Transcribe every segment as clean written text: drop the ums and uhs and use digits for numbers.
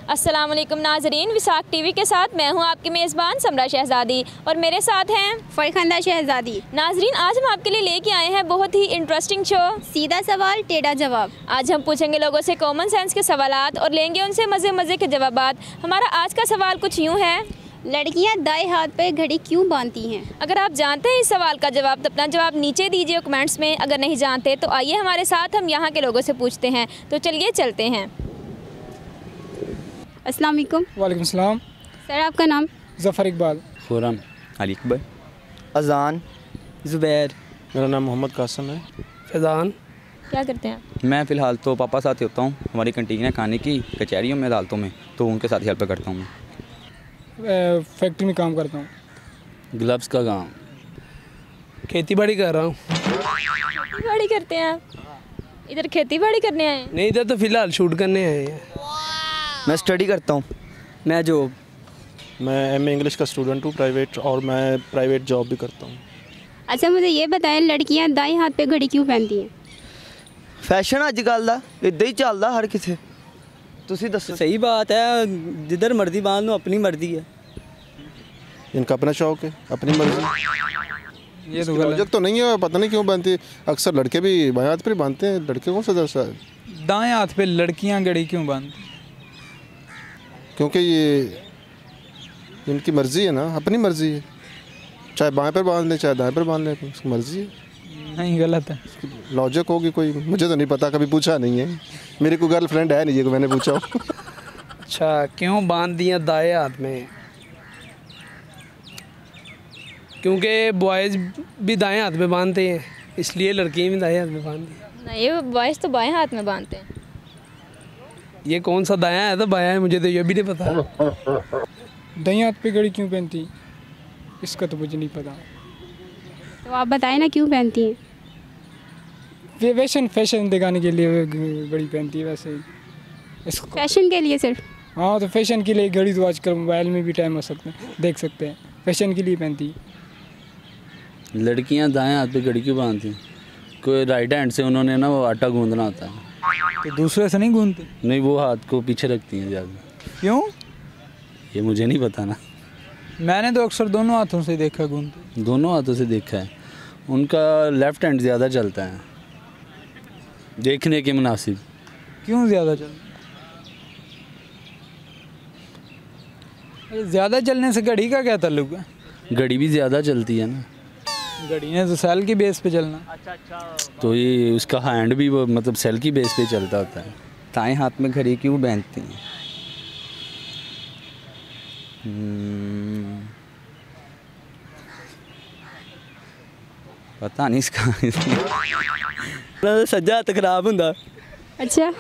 अस्सलाम वालेकुम नाजरीन, विसाख टीवी के साथ मैं हूं आपकी मेज़बान समरा शहजादी और मेरे साथ हैं फरखंदा शहजादी। नाजरीन, आज हम आपके लिए लेके आए हैं बहुत ही इंटरेस्टिंग शो, सीधा सवाल टेढ़ा जवाब। आज हम पूछेंगे लोगों से कॉमन सेंस के सवालात और लेंगे उनसे मज़े मज़े के जवाबात। हमारा आज का सवाल कुछ यूँ है, लड़कियां दाएं हाथ पर घड़ी क्यों बांधती हैं? अगर आप जानते हैं इस सवाल का जवाब तो अपना जवाब नीचे दीजिए कमेंट्स में। अगर नहीं जानते तो आइए हमारे साथ हम यहाँ के लोगों से पूछते हैं। तो चलिए चलते हैं। अस्सलाम वालेकुम। वालेकुम सलाम। सर आपका नाम? ज़फ़र इकबाल। खुरम अली अकबर। अज़ान। ज़ुबैर। मेरा नाम मोहम्मद कासम है। फैज़ान। क्या करते हैं आप? मैं फ़िलहाल तो पापा साथ ही होता हूँ। हमारी कंटीन है खाने की, कचहरियों में, अदालतों में, तो उनके साथ हेल्प करता हूँ। मैं फैक्ट्री में काम करता हूँ। ग्लव्स का काम। खेती बाड़ी कर रहा हूँ। खेती बाड़ी करते हैं आप? इधर खेती बाड़ी करने आए हैं? नहीं, इधर तो फ़िलहाल शूट करने आए हैं। मैं स्टडी करता हूँ। मैं जॉब। मैं एमए इंग्लिश का स्टूडेंट हूँ प्राइवेट, और मैं प्राइवेट जॉब भी करता हूँ। अच्छा, मुझे ये बताएं, लड़कियां दाएं हाथ पे घड़ी क्यों पहनती हैं? फैशन अजकल दा इदा ही चलदा हर किसे। तुसी दसो। सही बात है, जिधर मर्जी बांध लो, अपनी मर्जी है। इनका अपना शौक है, अपनी मर्जी। ये तो लॉजिक तो नहीं है, पता नहीं क्यों बांधती है। अक्सर लड़के भी बाएं हाथ पर बांधते हैं, लड़के कौन सा दर्शा है? दाएं हाथ पे लड़कियां घड़ी क्यों बांधती? क्योंकि ये इनकी मर्जी है ना, अपनी मर्जी है। चाहे बाएं पर बांध लें, चाहे दाएं पर बांध लें, उसकी मर्जी है। नहीं, गलत है। लॉजिक होगी कोई, मुझे तो नहीं पता, कभी पूछा नहीं है। मेरी कोई गर्लफ्रेंड है नहीं है को मैंने पूछा हो। अच्छा, क्यों बांध दिया दाएं हाथ में? क्योंकि बॉयज़ भी दाएं हाथ में बांधते हैं, इसलिए लड़कियां भी दाएं हाथ में बांधती हैं। नहीं, बॉयज़ तो बाएं हाथ में बांधते हैं। ये कौन सा दायां है तो बायां है, मुझे तो ये भी नहीं पता। दाएं हाथ पे घड़ी क्यों पहनती, इसका तो मुझे नहीं पता। तो आप बताएं ना क्यों पहनती हैं? फैशन दिखाने के लिए घड़ी पहनती है वैसे ही। इसको फैशन के लिए सिर्फ? हाँ, तो फैशन के लिए घड़ी तो आजकल मोबाइल में भी टाइम हो सकते हैं, देख सकते हैं। फैशन के लिए पहनती है। लड़कियां दाएं हाथ पे घड़ी क्यों बांधती हैं? कोई राइट हैंड से उन्होंने ना वो आटा गूंदना होता है, तो दूसरे से नहीं गूंदते? नहीं, वो हाथ को पीछे रखती हैं ज़्यादा। क्यों? ये मुझे नहीं पता ना। मैंने तो अक्सर दोनों हाथों से देखा गूंदते। दोनों हाथों से देखा है। उनका लेफ़्ट हैंड ज़्यादा चलता है देखने के मुनासिब। क्यों ज़्यादा चलता? ज़्यादा चलने से घड़ी का क्या ताल्लुक है? घड़ी भी ज़्यादा चलती है ना। घड़ी ने तो सेल की बेस पे चलना। तो ये उसका हैंड भी वो मतलब सेल की बेस पे चलता होता है। दाएं हाथ में घड़ी क्यों पहनती हैं? पता नहीं इसका। सज्जा हाथ खराब होता। अच्छा,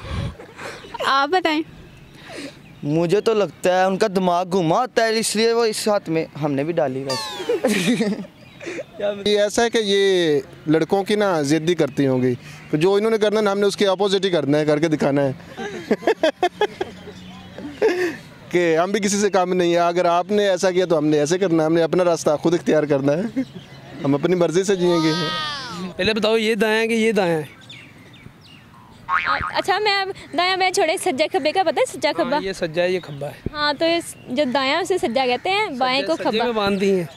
आप बताएं। मुझे तो लगता है उनका दिमाग घुमा होता है, इसलिए वो इस हाथ में हमने भी डाली वैसे। ये ऐसा है कि ये लड़कों की ना ज़िद्दी करती होंगी, तो जो इन्होंने करना है हमने उसके अपोजिट ही करना है, करके दिखाना है। कि हम भी किसी से काम नहीं है, अगर आपने ऐसा किया तो हमने ऐसे करना है, हमने अपना रास्ता खुद इख्तियार करना है, हम अपनी मर्ज़ी से जिएंगे। पहले बताओ, ये दायां है कि ये दायां है? अच्छा, मैं अब दायां मैं छोड़े, सज्जा खब्बे का पता है? सज्जा खब्बा। हाँ, ये सज्जा है, ये खब्बा है। हाँ, तो जो दायां उसे सज्जा कहते हैं, बाएं को सज्जे खब्बा। में बांधती हैं,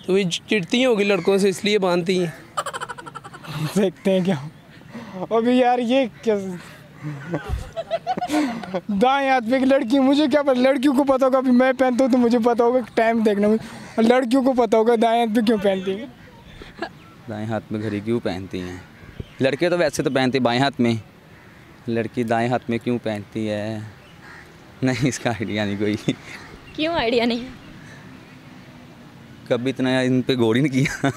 तो ये चिढ़ती होगी लड़कों से, इसलिए बांधती हैं। देखते हैं क्या अभी यार, ये क्या दाएं हाथ पे की लड़की, मुझे क्या पता, लड़कियों को पता होगा। अभी मैं पहनता हूँ तो मुझे पता होगा, टाइम देखना मुझे। लड़कियों को पता होगा दाएं हाथ पे क्यों पहनती हैं। दाएं हाथ में घड़ी क्यों पहनती हैं? लड़के तो वैसे तो पहनते बाएं हाथ में, लड़की दाएं हाथ में क्यों पहनती है? नहीं, इसका आइडिया नहीं कोई। क्यों आइडिया नहीं है? कभी इतना इन पे गौर ही नहीं किया।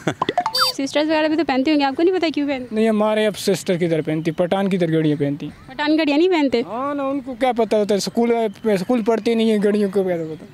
सिस्टर्स वगैरह भी तो पहनती होंगी, आपको नहीं पता क्यों पहनती? नहीं, हमारे अब सिस्टर की तरह पहनती, पठान की तरह घड़ियाँ पहनती। पठान घड़ियाँ नहीं पहनते? हाँ ना, उनको क्या पता होता है, स्कूल पढ़ती नहीं है, घड़ियों को क्या पता।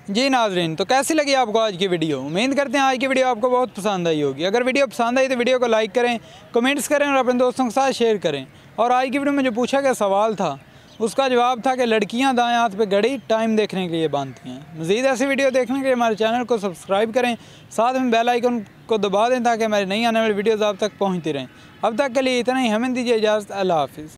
जी नाजरीन, तो कैसी लगी आपको आज की वीडियो? उम्मीद करते हैं आज की वीडियो आपको बहुत पसंद आई होगी। अगर वीडियो पसंद आई तो वीडियो को लाइक करें, कमेंट्स करें और अपने दोस्तों के साथ शेयर करें। और आज की वीडियो में जो पूछा गया सवाल था, उसका जवाब था कि लड़कियां दाएं हाथ पे घड़ी टाइम देखने के लिए बांधती हैं। मज़ीद ऐसी वीडियो देखने के लिए हमारे चैनल को सब्सक्राइब करें, साथ में बेल आइकन को दबा दें ताकि हमारी नई आने वाली वीडियोज़ आप तक पहुँचती रहें। अब तक के लिए इतना ही, हमें दीजिए इजाज़त। अल्लाह हाफ़िज़।